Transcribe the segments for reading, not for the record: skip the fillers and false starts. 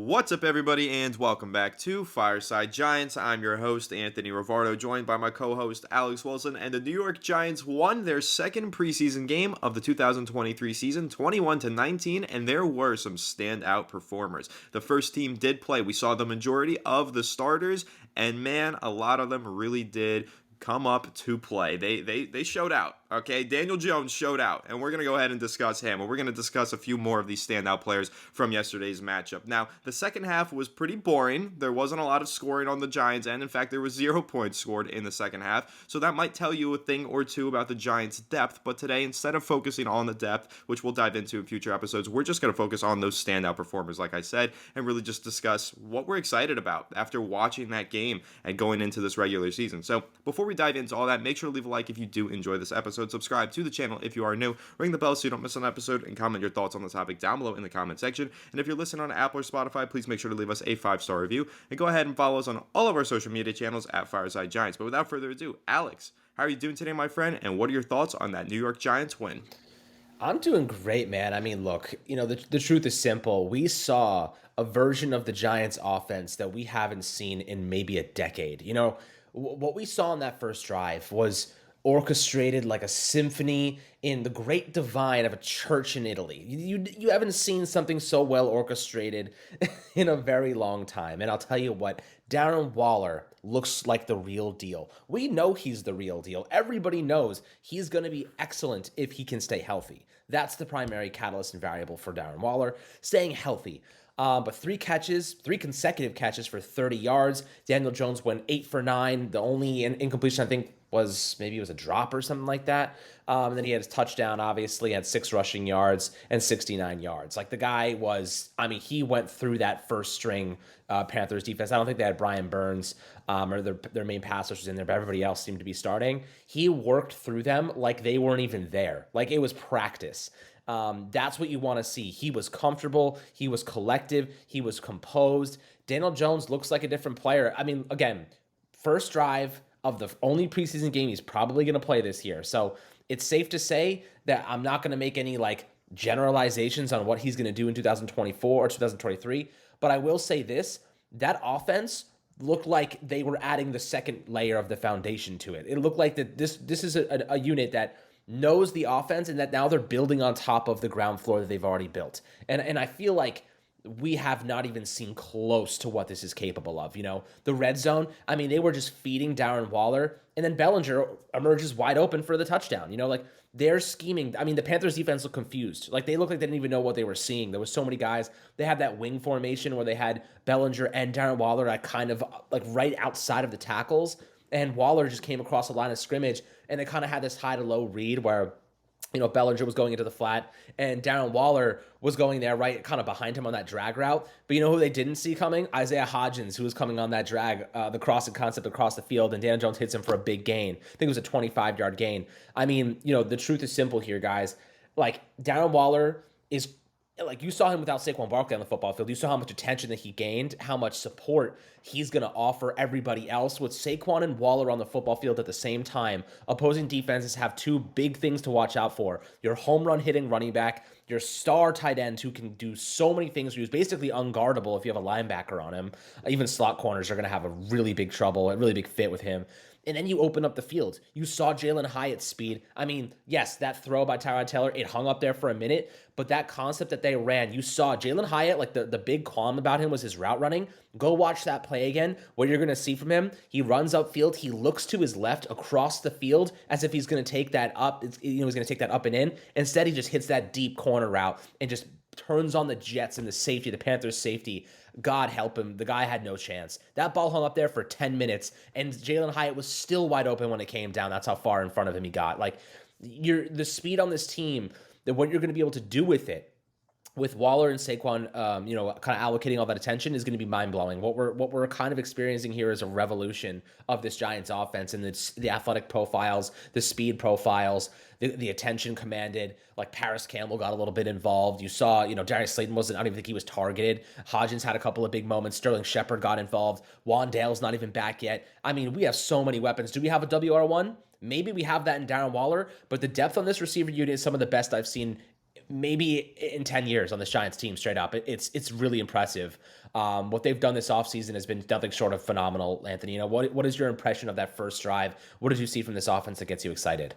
What's up, everybody, and welcome back to Fireside Giants. I'm your host, Anthony Rivardo, joined by my co-host, Alex Wilson, and the New York Giants won their second preseason game of the 2023 season, 21-19, and there were some standout performers. The first team did play. We saw the majority of the starters, and man, a lot of them really did come up to play. They showed out. Okay, Daniel Jones showed out, and we're going to go ahead and discuss him, and we're going to discuss a few more of these standout players from yesterday's matchup. Now, the second half was pretty boring. There wasn't a lot of scoring on the Giants' end. In fact, there was 0 points scored in the second half, so that might tell you a thing or two about the Giants' depth, but today, instead of focusing on the depth, which we'll dive into in future episodes, we're just going to focus on those standout performers, like I said, and really just discuss what we're excited about after watching that game and going into this regular season. So, before we dive into all that, make sure to leave a like if you do enjoy this episode. Subscribe to the channel if you are new. Ring the bell so you don't miss an episode, and comment your thoughts on the topic down below in the comment section. And if you're listening on Apple or Spotify, please make sure to leave us a 5-star review. And go ahead and follow us on all of our social media channels at Fireside Giants. But without further ado, Alex, how are you doing today, my friend? And what are your thoughts on that New York Giants win? I'm doing great, man. I mean, look, the truth is simple. We saw a version of the Giants offense that we haven't seen in maybe a decade. What we saw in that first drive was orchestrated like a symphony in the great divine of a church in Italy. You haven't seen something so well orchestrated in a very long time. And I'll tell you what, Darren Waller looks like the real deal. We know he's the real deal. Everybody knows he's going to be excellent if he can stay healthy. That's the primary catalyst and variable for Darren Waller, staying healthy. But three consecutive catches for 30 yards. Daniel Jones went 8 for 9. The only incompletion, I think, was maybe it was a drop or something like that. And then he had his touchdown, obviously, had 6 rushing yards and 69 yards. Like, the guy was, he went through that first string Panthers defense. I don't think they had Brian Burns or their main pass rushers in there, but everybody else seemed to be starting. He worked through them like they weren't even there. Like, it was practice. That's what you want to see. He was comfortable. He was collective. He was composed. Daniel Jones looks like a different player. I mean, again, first drive of the only preseason game he's probably going to play this year. So it's safe to say that I'm not going to make any generalizations on what he's going to do in 2024 or 2023. But I will say this, that offense looked like they were adding the second layer of the foundation to it. It looked like that this is a unit that knows the offense and that now they're building on top of the ground floor that they've already built. And I feel like we have not even seen close to what this is capable of. The red zone, they were just feeding Darren Waller, and then Bellinger emerges wide open for the touchdown. They're scheming. The Panthers defense looked confused. They looked like they didn't even know what they were seeing. There was so many guys. They had that wing formation where they had Bellinger and Darren Waller at kind of right outside of the tackles, and Waller just came across the line of scrimmage, and they kind of had this high to low read where Bellinger was going into the flat, and Darren Waller was going there right kind of behind him on that drag route. But you know who they didn't see coming? Isaiah Hodgins, who was coming on that drag, the crossing concept across the field, and Dan Jones hits him for a big gain. I think it was a 25-yard gain. The truth is simple here, guys. Darren Waller is, you saw him without Saquon Barkley on the football field. You saw how much attention that he gained, how much support he's going to offer everybody else. With Saquon and Waller on the football field at the same time, opposing defenses have two big things to watch out for. Your home run hitting running back, your star tight end who can do so many things, who's basically unguardable if you have a linebacker on him. Even slot corners are going to have a really big trouble, a really big fit with him. And then you open up the field. You saw Jalen Hyatt's speed. Yes, that throw by Tyrod Taylor, it hung up there for a minute, but that concept that they ran, you saw Jalen Hyatt, the big qualm about him was his route running. Go watch that play again. What you're going to see from him, he runs upfield, he looks to his left across the field as if he's going to take that up. He's going to take that up and in. Instead, he just hits that deep corner route and just turns on the Jets and the safety, the Panthers safety. God help him. The guy had no chance. That ball hung up there for 10 minutes, and Jalen Hyatt was still wide open when it came down. That's how far in front of him he got. The speed on this team, that what you're going to be able to do with it, with Waller and Saquon, kind of allocating all that attention is going to be mind-blowing. What we're kind of experiencing here is a revolution of this Giants offense, and it's the athletic profiles, the speed profiles, the attention commanded. Paris Campbell got a little bit involved. You saw, Darius Slayton I don't even think he was targeted. Hodgins had a couple of big moments. Sterling Shepard got involved. Wandale's not even back yet. We have so many weapons. Do we have a WR1? Maybe we have that in Darren Waller, but the depth on this receiver unit is some of the best I've seen maybe in 10 years on this Giants team straight up. It's really impressive. What they've done this offseason has been nothing short of phenomenal, Anthony. What is your impression of that first drive? What did you see from this offense that gets you excited?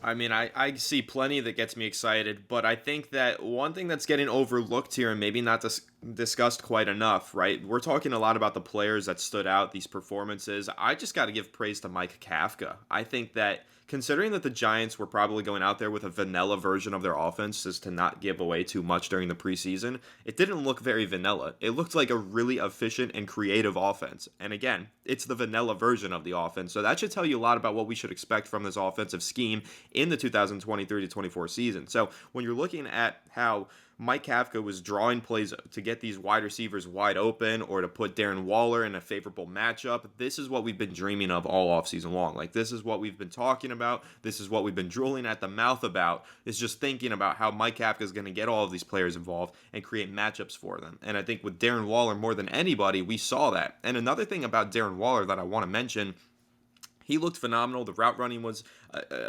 I mean, I see plenty that gets me excited, but I think that one thing that's getting overlooked here and maybe not discussed quite enough, right? We're talking a lot about the players that stood out, these performances. I just got to give praise to Mike Kafka. I think that considering that the Giants were probably going out there with a vanilla version of their offense just to not give away too much during the preseason, it didn't look very vanilla. It looked like a really efficient and creative offense. And again, it's the vanilla version of the offense. So that should tell you a lot about what we should expect from this offensive scheme in the 2023 to 24 season. So when you're looking at how Mike Kafka was drawing plays to get these wide receivers wide open or to put Darren Waller in a favorable matchup, this is what we've been dreaming of all offseason long. Like, this is what we've been talking about. This is what we've been drooling at the mouth about, is just thinking about how Mike Kafka is going to get all of these players involved and create matchups for them. And I think with Darren Waller more than anybody, we saw that. And another thing about Darren Waller that I want to mention, he looked phenomenal. The route running was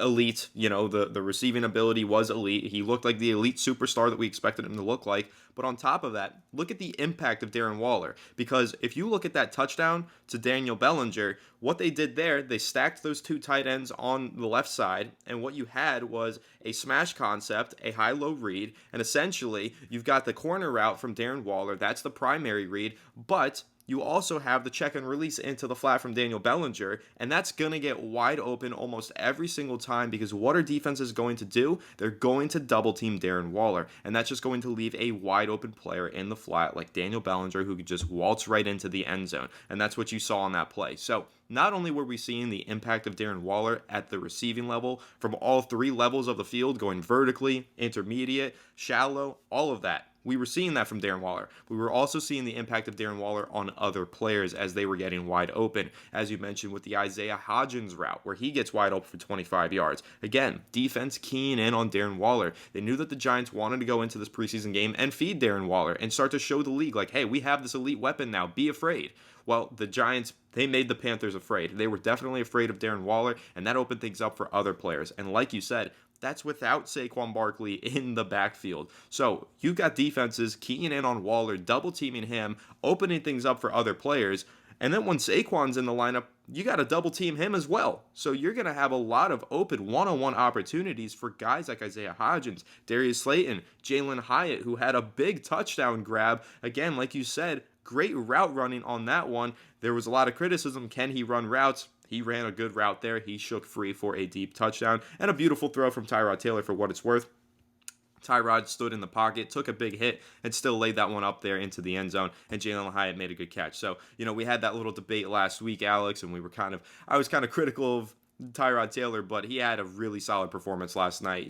elite. The receiving ability was elite. He looked like the elite superstar that we expected him to look like. But on top of that, look at the impact of Darren Waller. Because if you look at that touchdown to Daniel Bellinger, what they did there, they stacked those two tight ends on the left side. And what you had was a smash concept, a high-low read. And essentially, you've got the corner route from Darren Waller. That's the primary read. But you also have the check and release into the flat from Daniel Bellinger, and that's going to get wide open almost every single time because what our defense is going to do, they're going to double team Darren Waller, and that's just going to leave a wide open player in the flat like Daniel Bellinger who could just waltz right into the end zone, and that's what you saw on that play. So not only were we seeing the impact of Darren Waller at the receiving level from all three levels of the field, going vertically, intermediate, shallow, all of that. We were seeing that from Darren Waller. We were also seeing the impact of Darren Waller on other players as they were getting wide open. As you mentioned with the Isaiah Hodgins route, where he gets wide open for 25 yards. Again, defense keying in on Darren Waller. They knew that the Giants wanted to go into this preseason game and feed Darren Waller and start to show the league, like, hey, we have this elite weapon now. Be afraid. Well, the Giants, they made the Panthers afraid. They were definitely afraid of Darren Waller, and that opened things up for other players. And like you said, that's without Saquon Barkley in the backfield. So you've got defenses keying in on Waller, double teaming him, opening things up for other players. And then when Saquon's in the lineup, you got to double team him as well. So you're going to have a lot of open one-on-one opportunities for guys like Isaiah Hodgins, Darius Slayton, Jalen Hyatt, who had a big touchdown grab. Again, like you said, great route running on that one. There was a lot of criticism. Can he run routes? He ran a good route there. He shook free for a deep touchdown and a beautiful throw from Tyrod Taylor for what it's worth. Tyrod stood in the pocket, took a big hit, and still laid that one up there into the end zone, and Jalen Hyatt made a good catch. So, we had that little debate last week, Alex, and I was kind of critical of Tyrod Taylor, but he had a really solid performance last night.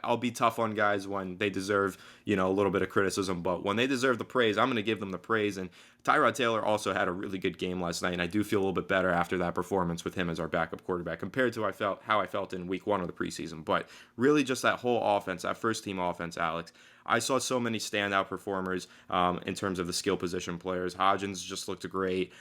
I'll be tough on guys when they deserve, a little bit of criticism, but when they deserve the praise, I'm going to give them the praise. And Tyrod Taylor also had a really good game last night, and I do feel a little bit better after that performance with him as our backup quarterback compared to how I felt in week 1 of the preseason. But really just that whole offense, that first team offense, Alex, I saw so many standout performers in terms of the skill position players. Hodgins just looked great.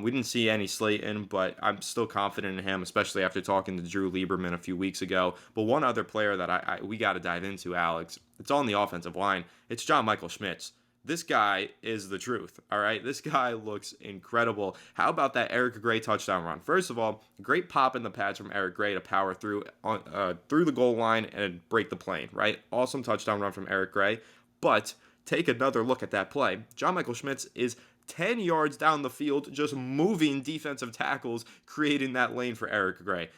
We didn't see any Slayton, but I'm still confident in him, especially after talking to Drew Lieberman a few weeks ago. But one other player that we got to dive into, Alex, it's on the offensive line. It's John Michael Schmitz. This guy is the truth, all right? This guy looks incredible. How about that Eric Gray touchdown run? First of all, great pop in the pads from Eric Gray to power through the goal line and break the plane, right? Awesome touchdown run from Eric Gray. But take another look at that play. John Michael Schmitz is 10 yards down the field, just moving defensive tackles, creating that lane for Eric Gray.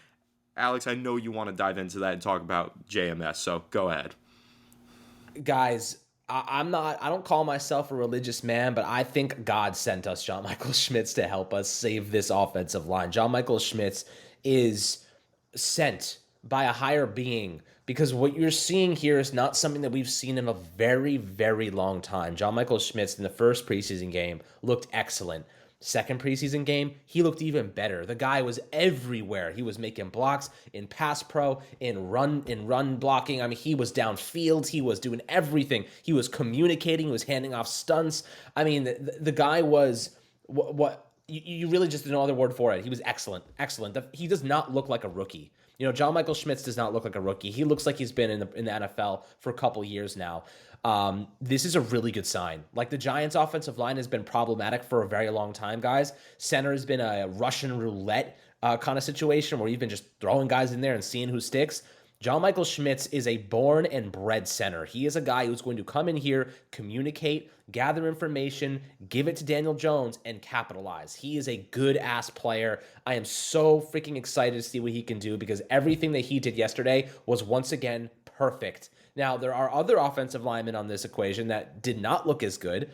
Alex, I know you want to dive into that and talk about JMS, so go ahead. Guys, I don't call myself a religious man, but I think God sent us John Michael Schmitz to help us save this offensive line. John Michael Schmitz is sent by a higher being because what you're seeing here is not something that we've seen in a very, very long time. John Michael Schmitz in the first preseason game looked excellent. Second preseason game, he looked even better. The guy was everywhere. He was making blocks in pass pro, in run blocking. I mean, he was downfield. He was doing everything. He was communicating. He was handing off stunts. I mean, the guy was what you really just no other word for it. He was excellent, excellent. He does not look like a rookie. John Michael Schmitz does not look like a rookie. He looks like he's been in the NFL for a couple years now. This is a really good sign. Like, the Giants' offensive line has been problematic for a very long time, guys. Center has been a Russian roulette kind of situation where you've been just throwing guys in there and seeing who sticks. John Michael Schmitz is a born and bred center. He is a guy who's going to come in here, communicate, gather information, give it to Daniel Jones, and capitalize. He is a good-ass player. I am so freaking excited to see what he can do because everything that he did yesterday was once again perfect. Now, there are other offensive linemen on this equation that did not look as good.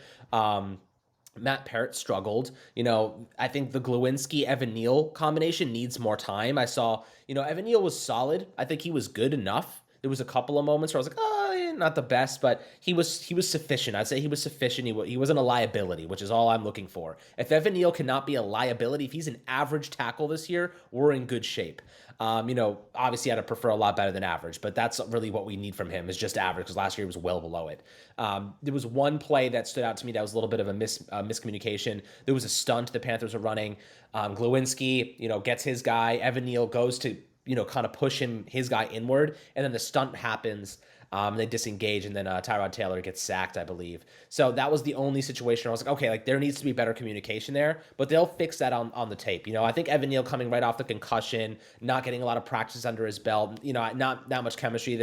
Matt Parrott struggled. I think the Glowinski-Evan Neal combination needs more time. I saw, Evan Neal was solid. I think he was good enough. There was a couple of moments where I was like, not the best, but he was sufficient. I'd say he was sufficient. He wasn't a liability, which is all I'm looking for. If Evan Neal cannot be a liability, if he's an average tackle this year, we're in good shape. Obviously I'd prefer a lot better than average, but that's really what we need from him is just average because last year he was well below it. There was one play that stood out to me that was a little bit of a miscommunication. There was a stunt the Panthers were running. Glowinski, gets his guy. Evan Neal goes to, kind of push his guy inward, and then the stunt happens. They disengage, and then Tyrod Taylor gets sacked, I believe. So that was the only situation where I was like, okay, like there needs to be better communication there, but they'll fix that on the tape. I think Evan Neal coming right off the concussion, not getting a lot of practice under his belt, not that much chemistry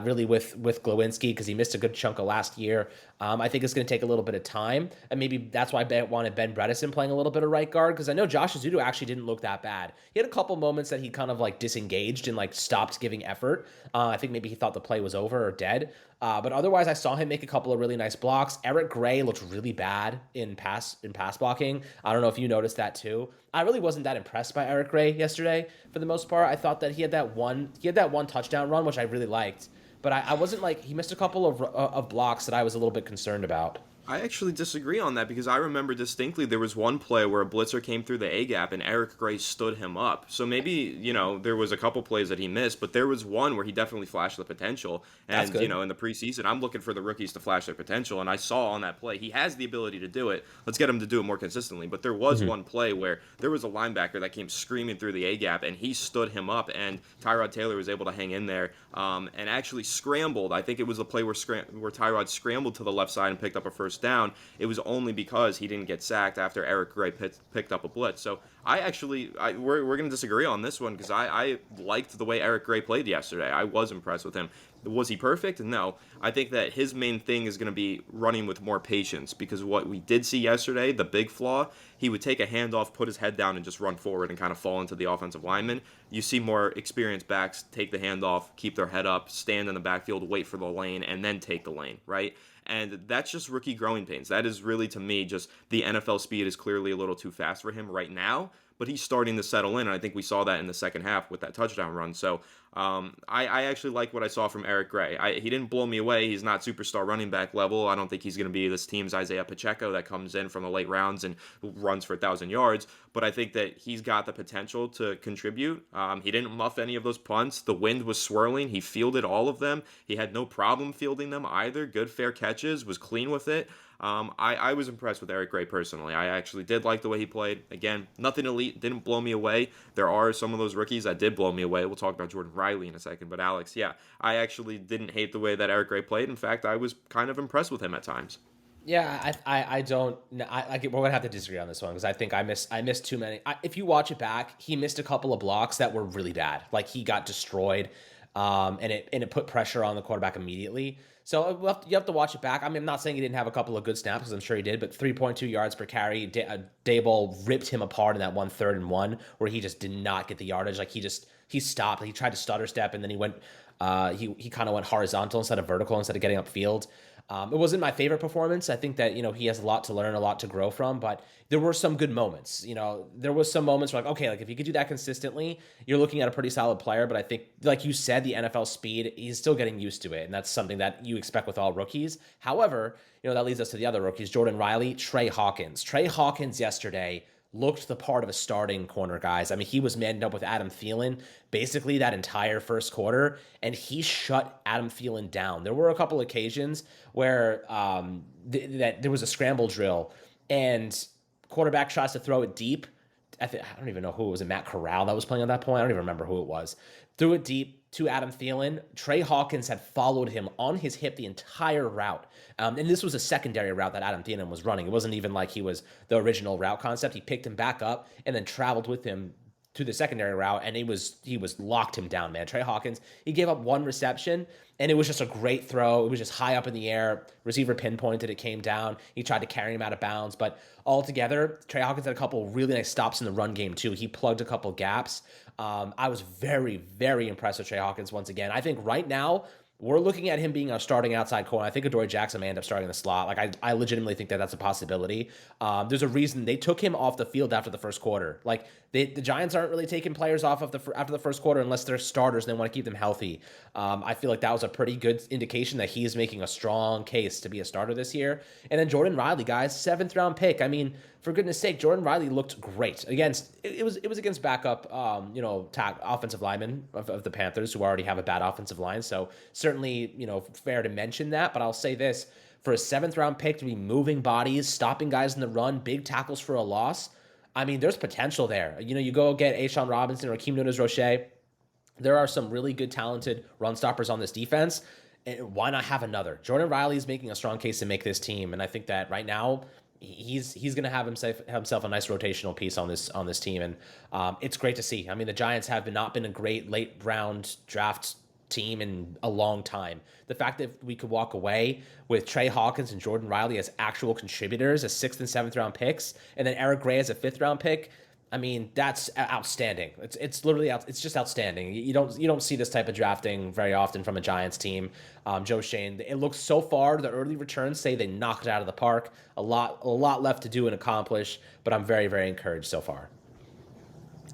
really with Glowinski because he missed a good chunk of last year. I think it's going to take a little bit of time, and maybe that's why I wanted Ben Bredeson playing a little bit of right guard because I know Josh Azudu actually didn't look that bad. He had a couple moments that he kind of like disengaged and like stopped giving effort. I think maybe he thought the play was over or dead. But otherwise, I saw him make a couple of really nice blocks. Eric Gray looked really bad in pass blocking. I don't know if you noticed that too. I really wasn't that impressed by Eric Gray yesterday for the most part. I thought that he had that one touchdown run, which I really liked. But I wasn't like he missed a couple of blocks that I was a little bit concerned about. I actually disagree on that because I remember distinctly there was one play where a blitzer came through the A-gap and Eric Gray stood him up. So maybe, there was a couple plays that he missed, but there was one where he definitely flashed the potential. And, in the preseason, I'm looking for the rookies to flash their potential. And I saw on that play, he has the ability to do it. Let's get him to do it more consistently. But there was one play where there was a linebacker that came screaming through the A-gap and he stood him up and Tyrod Taylor was able to hang in there and actually scrambled. I think it was the play where Tyrod scrambled to the left side and picked up a first down. It was only because he didn't get sacked after Eric Gray picked up a blitz. So we're going to disagree on this one because I liked the way Eric Gray played yesterday. I was impressed with him. Was he perfect? No. I think that his main thing is going to be running with more patience because what we did see yesterday, the big flaw, he would take a handoff, put his head down, and just run forward and kind of fall into the offensive lineman. You see more experienced backs take the handoff, keep their head up, stand in the backfield, wait for the lane, and then take the lane, right? And that's just rookie growing pains. That is really, to me, just the NFL speed is clearly a little too fast for him right now, but he's starting to settle in, and I think we saw that in the second half with that touchdown run. So I actually like what I saw from Eric Gray. He didn't blow me away. He's not superstar running back level. I don't think he's going to be this team's Isaiah Pacheco that comes in from the late rounds and runs for 1,000 yards, but I think that he's got the potential to contribute. He didn't muff any of those punts. The wind was swirling. He fielded all of them. He had no problem fielding them either. Good, fair catches, was clean with it. I was impressed with Eric Gray personally. I actually did like the way he played. Again, nothing elite, didn't blow me away. There are some of those rookies that did blow me away. We'll talk about Jordan Riley in a second. But Alex, yeah, I actually didn't hate the way that Eric Gray played. In fact, I was kind of impressed with him at times. Yeah, we're gonna have to disagree on this one because I think I missed too many. If you watch it back, he missed a couple of blocks that were really bad. Like he got destroyed, and it put pressure on the quarterback immediately. So you have to watch it back. I mean, I'm not saying he didn't have a couple of good snaps because I'm sure he did, but 3.2 yards per carry. Daboll ripped him apart in that 3rd and 1 where he just did not get the yardage. Like he stopped. He tried to stutter step and then he went. He kind of went horizontal instead of vertical instead of getting upfield. It wasn't my favorite performance. I think that, he has a lot to learn, a lot to grow from, but there were some good moments. There was some moments where okay, like if you could do that consistently, you're looking at a pretty solid player, but I think, like you said, the NFL speed, he's still getting used to it, and that's something that you expect with all rookies. However, that leads us to the other rookies, Jordan Riley, Trey Hawkins. Trey Hawkins yesterday looked the part of a starting corner, guys. I mean, he was manned up with Adam Thielen basically that entire first quarter, and he shut Adam Thielen down. There were a couple occasions where that there was a scramble drill, and Quarterback tries to throw it deep. I don't even know who it was. Matt Corral that was playing at that point. I don't even remember who it was. Threw it deep to Adam Thielen. Trey Hawkins had followed him on his hip the entire route. And this was a secondary route that Adam Thielen was running. It wasn't even like he was the original route concept. He picked him back up and then traveled with him to the secondary route, and he was locked him down, man. Trey Hawkins, he gave up one reception, and it was just a great throw. It was just high up in the air. Receiver pinpointed, it came down. He tried to carry him out of bounds, but altogether, Trey Hawkins had a couple really nice stops in the run game too. He plugged a couple gaps. I was very, very impressed with Trey Hawkins once again. I think right now, we're looking at him being a starting outside corner. I think Adoree Jackson may end up starting in the slot. Like, I legitimately think that that's a possibility. There's a reason they took him off the field after the first quarter. Like, the Giants aren't really taking players off after the first quarter unless they're starters and they want to keep them healthy. I feel like that was a pretty good indication that he is making a strong case to be a starter this year. And then Jordan Riley, guys, 7th round pick. I mean, for goodness sake, Jordan Riley looked great against. It was against backup, offensive linemen of the Panthers who already have a bad offensive line. So certainly, fair to mention that. But I'll say this: for a 7th round pick to be moving bodies, stopping guys in the run, big tackles for a loss. I mean, there's potential there. You go get A'Shawn Robinson or Akeem Nunez-Roche. There are some really good, talented run stoppers on this defense. And why not have another? Jordan Riley is making a strong case to make this team, and I think that right now he's going to have himself a nice rotational piece on this team, and it's great to see. I mean, the Giants have not been a great late round draft team in a long time. The fact that we could walk away with Trey Hawkins and Jordan Riley as actual contributors, as 6th and 7th round picks, and then Eric Gray as a 5th round pick, I mean, that's outstanding. It's literally it's just outstanding. You don't see this type of drafting very often from a Giants team. Joe Shane, it looks so far, the early returns say they knocked it out of the park. A lot left to do and accomplish, but I'm very, very encouraged so far.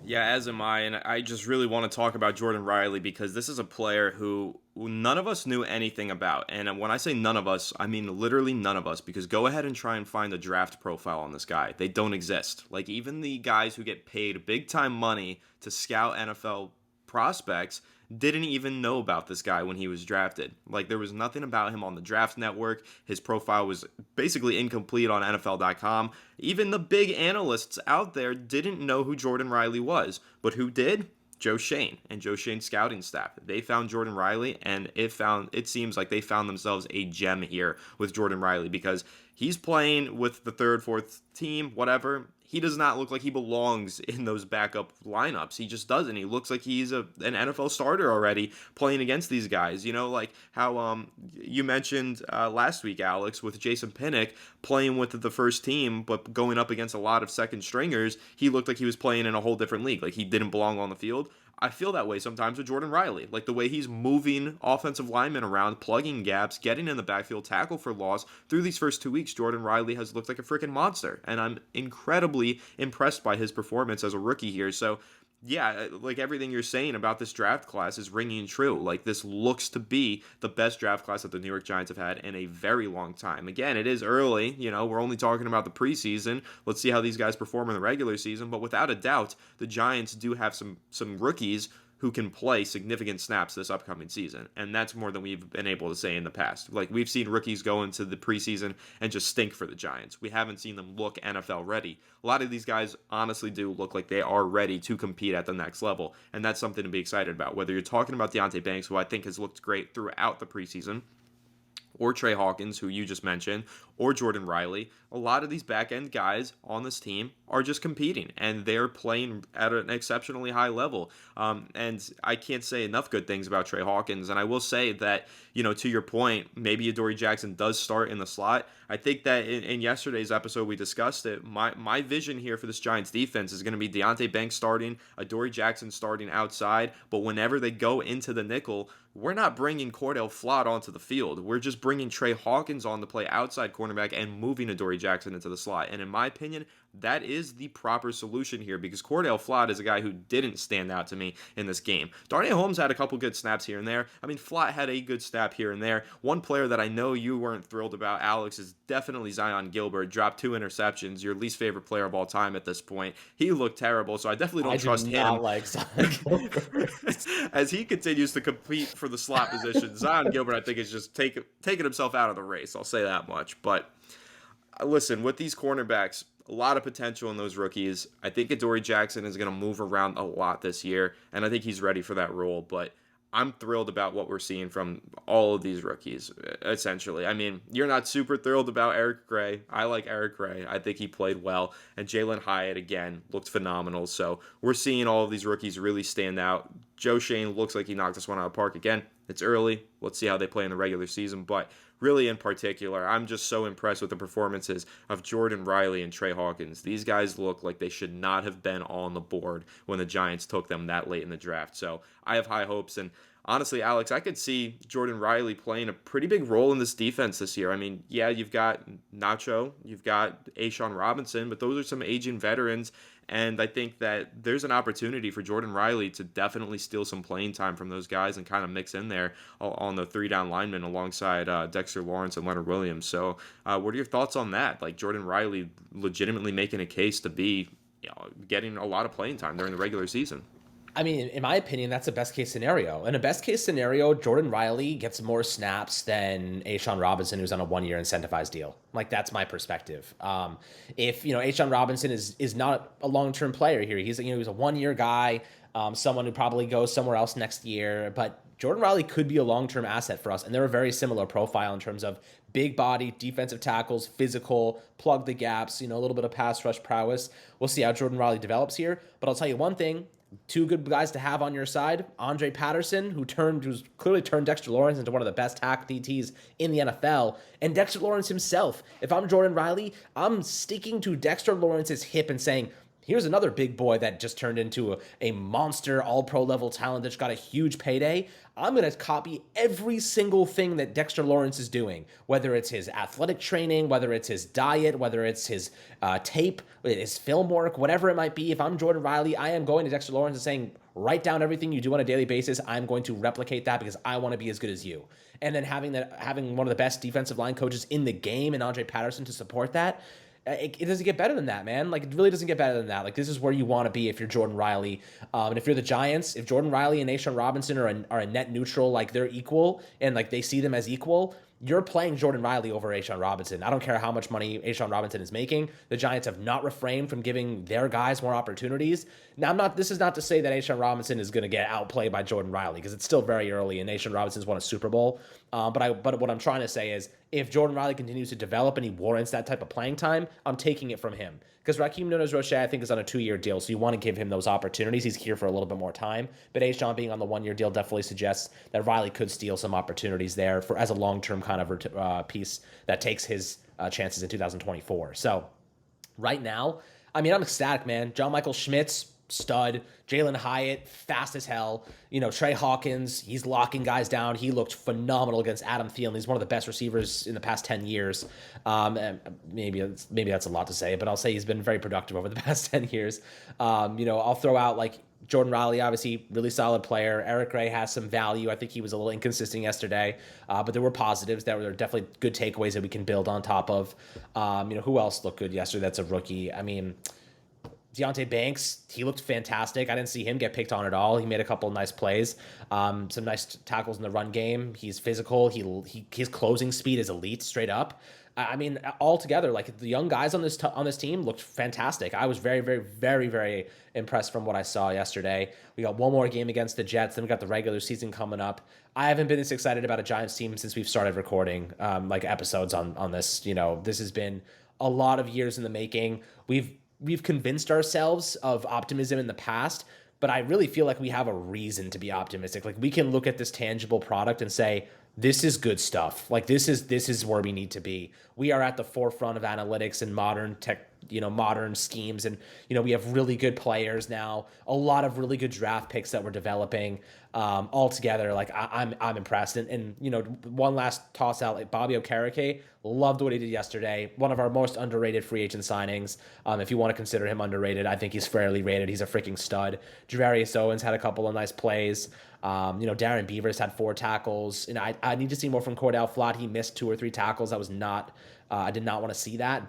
Yeah, as am I, and I just really want to talk about Jordan Riley because this is a player who none of us knew anything about. And when I say none of us, I mean literally none of us, because go ahead and try and find a draft profile on this guy. They don't exist. Like, even the guys who get paid big time money to scout NFL prospects didn't even know about this guy when he was drafted. Like, there was nothing about him on the draft network. His profile was basically incomplete on NFL.com. Even the big analysts out there didn't know who Jordan Riley was. But who did? Joe Shane and Joe Shane's scouting staff. They found Jordan Riley, and it seems like they found themselves a gem here with Jordan Riley, because he's playing with the 3rd, 4th team, whatever. He does not look like he belongs in those backup lineups. He just doesn't. He looks like he's an NFL starter already playing against these guys. Like how you mentioned last week, Alex, with Jason Pinnock playing with the first team, but going up against a lot of second stringers. He looked like he was playing in a whole different league. Like, he didn't belong on the field. I feel that way sometimes with Jordan Riley. Like, the way he's moving offensive linemen around, plugging gaps, getting in the backfield, tackle for loss. Through these first 2 weeks, Jordan Riley has looked like a freaking monster. And I'm incredibly impressed by his performance as a rookie here. So, yeah, like, everything you're saying about this draft class is ringing true. Like, this looks to be the best draft class that the New York Giants have had in a very long time. Again, it is early. We're only talking about the preseason. Let's see how these guys perform in the regular season. But without a doubt, the Giants do have some rookies who can play significant snaps this upcoming season. And that's more than we've been able to say in the past. Like, we've seen rookies go into the preseason and just stink for the Giants. We haven't seen them look NFL ready. A lot of these guys honestly do look like they are ready to compete at the next level. And that's something to be excited about. Whether you're talking about Deonte Banks, who I think has looked great throughout the preseason, or Trey Hawkins, who you just mentioned, or Jordan Riley, a lot of these back-end guys on this team are just competing, and they're playing at an exceptionally high level. And I can't say enough good things about Trey Hawkins, and I will say that, to your point, maybe Adoree Jackson does start in the slot. I think that in yesterday's episode we discussed it. My vision here for this Giants defense is going to be Deonte Banks starting, Adoree Jackson starting outside, but whenever they go into the nickel, we're not bringing Cordell Flott onto the field. We're just bringing Trey Hawkins on to play outside cornerback and moving Adoree Jackson into the slot. And in my opinion, that is the proper solution here, because Cordell Flott is a guy who didn't stand out to me in this game. Darnay Holmes had a couple good snaps here and there. I mean, Flott had a good snap here and there. One player that I know you weren't thrilled about, Alex, is definitely Zion Gilbert. Dropped 2 interceptions, your least favorite player of all time at this point. He looked terrible, so I definitely don't trust him. I do not like Zion Gilbert. As he continues to compete for the slot position, Zion Gilbert, I think, is just taking himself out of the race. I'll say that much. But listen, with these cornerbacks, a lot of potential in those rookies. I think Adoree Jackson is going to move around a lot this year, and I think he's ready for that role. But I'm thrilled about what we're seeing from all of these rookies, essentially. I mean, you're not super thrilled about Eric Gray. I like Eric Gray. I think he played well. And Jalen Hyatt, again, looked phenomenal. So we're seeing all of these rookies really stand out. Joe Shane looks like he knocked this one out of the park again. It's early. Let's see how they play in the regular season. But really, in particular, I'm just so impressed with the performances of Jordan Riley and Trey Hawkins. These guys look like they should not have been on the board when the Giants took them that late in the draft. So I have high hopes. And honestly, Alex, I could see Jordan Riley playing a pretty big role in this defense this year. I mean, yeah, you've got Nacho, you've got A'Shawn Robinson, but those are some aging veterans. And I think that there's an opportunity for Jordan Riley to definitely steal some playing time from those guys and kind of mix in there on the three-down linemen alongside Dexter Lawrence and Leonard Williams. So what are your thoughts on that? Like Jordan Riley legitimately making a case to be getting a lot of playing time during the regular season. I mean, in my opinion, that's a best case scenario. In a best case scenario, Jordan Riley gets more snaps than A'Shawn Robinson, who's on a 1 year incentivized deal. Like, that's my perspective. If A'Shawn Robinson is not a long term player here, he's he's a 1 year guy, someone who probably goes somewhere else next year. But Jordan Riley could be a long term asset for us, and they're a very similar profile in terms of big body, defensive tackles, physical, plug the gaps, a little bit of pass rush prowess. We'll see how Jordan Riley develops here. But I'll tell you one thing. Two good guys to have on your side. Andre Patterson, who's clearly turned Dexter Lawrence into one of the best tackle DTs in the NFL, and Dexter Lawrence himself. If I'm Jordan Riley, I'm sticking to Dexter Lawrence's hip and saying, here's another big boy that just turned into a monster all-pro level talent that's got a huge payday. I'm going to copy every single thing that Dexter Lawrence is doing, whether it's his athletic training, whether it's his diet, whether it's his tape, his film work, whatever it might be. If I'm Jordan Riley, I am going to Dexter Lawrence and saying, write down everything you do on a daily basis. I'm going to replicate that because I want to be as good as you. And then having one of the best defensive line coaches in the game and Andre Patterson to support that, it doesn't get better than that, man. Like, it really doesn't get better than that. Like, this is where you want to be if you're Jordan Riley. And if you're the Giants, if Jordan Riley and A'Shawn Robinson are a net neutral, like they're equal and like they see them as equal, you're playing Jordan Riley over A'Shawn Robinson. I don't care how much money A'Shawn Robinson is making. The Giants have not refrained from giving their guys more opportunities. Now, this is not to say that A'Shawn Robinson is going to get outplayed by Jordan Riley because it's still very early and A'Shawn Robinson's won a Super Bowl. But what I'm trying to say is if Jordan Riley continues to develop and he warrants that type of playing time, I'm taking it from him. Because Raheem Nunez-Roche, I think, is on a 2-year deal, so you want to give him those opportunities. He's here for a little bit more time. But A'Shawn being on the 1-year deal definitely suggests that Riley could steal some opportunities there as a long-term kind of piece that takes his chances in 2024. So right now, I mean, I'm ecstatic, man. John Michael Schmitz, stud. Jalen Hyatt, fast as hell. Trey Hawkins, he's locking guys down. He looked phenomenal against Adam Thielen. He's one of the best receivers in the past 10 years. And maybe that's a lot to say, but I'll say he's been very productive over the past 10 years. I'll throw out like Jordan Riley, obviously, really solid player. Eric Gray has some value. I think he was a little inconsistent yesterday, but there were positives. There were definitely good takeaways that we can build on top of. Who else looked good yesterday that's a rookie? I mean, Deonte Banks, he looked fantastic. I didn't see him get picked on at all. He made a couple of nice plays, some nice tackles in the run game. He's physical. His closing speed is elite, straight up. I mean, altogether, like the young guys on this team looked fantastic. I was very, very, very, very impressed from what I saw yesterday. We got one more game against the Jets, then we got the regular season coming up. I haven't been this excited about a Giants team since we've started recording episodes on this. This has been a lot of years in the making. We've convinced ourselves of optimism in the past, but I really feel like we have a reason to be optimistic. Like we can look at this tangible product and say, this is good stuff. Like this is where we need to be. We are at the forefront of analytics and modern tech, modern schemes. And, we have really good players now, a lot of really good draft picks that we're developing all together. Like I'm impressed. And one last toss out, like Bobby Okereke, loved what he did yesterday. One of our most underrated free agent signings. If you want to consider him underrated, I think he's fairly rated. He's a freaking stud. Javarius Owens had a couple of nice plays. Darren Beavers had 4 tackles, and I need to see more from Cordell Flott. He missed 2 or 3 tackles. I did not want to see that.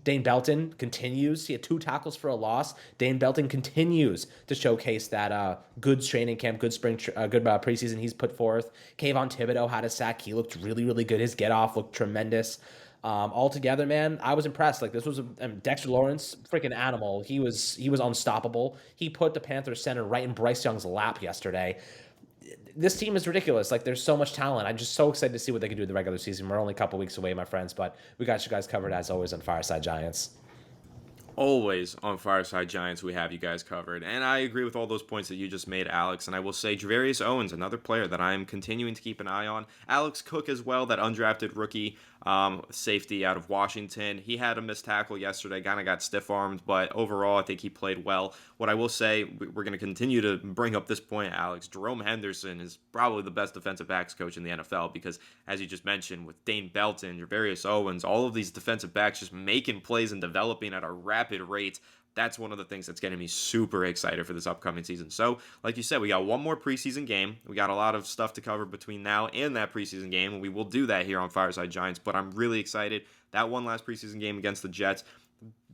Dane Belton continues. He had 2 tackles for a loss. Dane Belton continues to showcase that good training camp, good preseason he's put forth. Kayvon Thibodeau had a sack. He looked really, really good. His get off looked tremendous. Altogether, man, I was impressed. Like this was Dexter Lawrence, freaking animal. He was unstoppable. He put the Panthers center right in Bryce Young's lap yesterday. This team is ridiculous. Like there's so much talent. I'm just so excited to see what they can do in the regular season. We're only a couple weeks away, my friends, but we got you guys covered as always on Fireside Giants. Always on Fireside Giants, we have you guys covered. And I agree with all those points that you just made, Alex. And I will say Javarius Owens, another player that I am continuing to keep an eye on. Alex Cook as well, that undrafted rookie safety out of Washington. He had a missed tackle yesterday, kind of got stiff-armed, but overall I think he played well. What I will say, we're going to continue to bring up this point, Alex. Jerome Henderson is probably the best defensive backs coach in the NFL because, as you just mentioned, with Dane Belton, Javarius Owens, all of these defensive backs just making plays and developing at a rapid rate. That's one of the things that's getting me super excited for this upcoming season. So, like you said, we got one more preseason game. We got a lot of stuff to cover between now and that preseason game, and we will do that here on Fireside Giants, but I'm really excited. That one last preseason game against the Jets,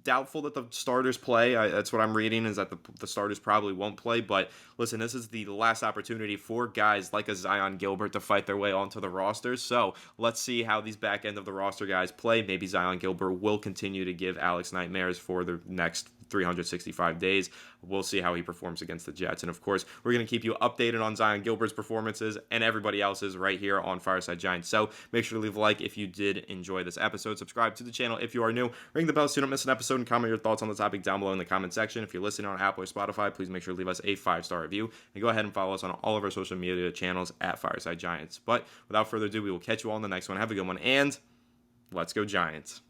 doubtful that the starters play. That's what I'm reading, is that the starters probably won't play. But listen, this is the last opportunity for guys like a Zion Gilbert to fight their way onto the rosters. So let's see how these back end of the roster guys play. Maybe Zion Gilbert will continue to give Alex nightmares for the next 365 days. We'll see how he performs against the Jets. And of course, we're going to keep you updated on Zion Gilbert's performances and everybody else's right here on Fireside Giants. So make sure to leave a like if you did enjoy this episode. Subscribe to the channel if you are new. Ring the bell so you don't miss an episode, and comment your thoughts on the topic down below in the comment section. If you're listening on Apple or Spotify, please make sure to leave us a 5-star review. And go ahead and follow us on all of our social media channels at Fireside Giants. But without further ado, we will catch you all in the next one. Have a good one, and let's go Giants.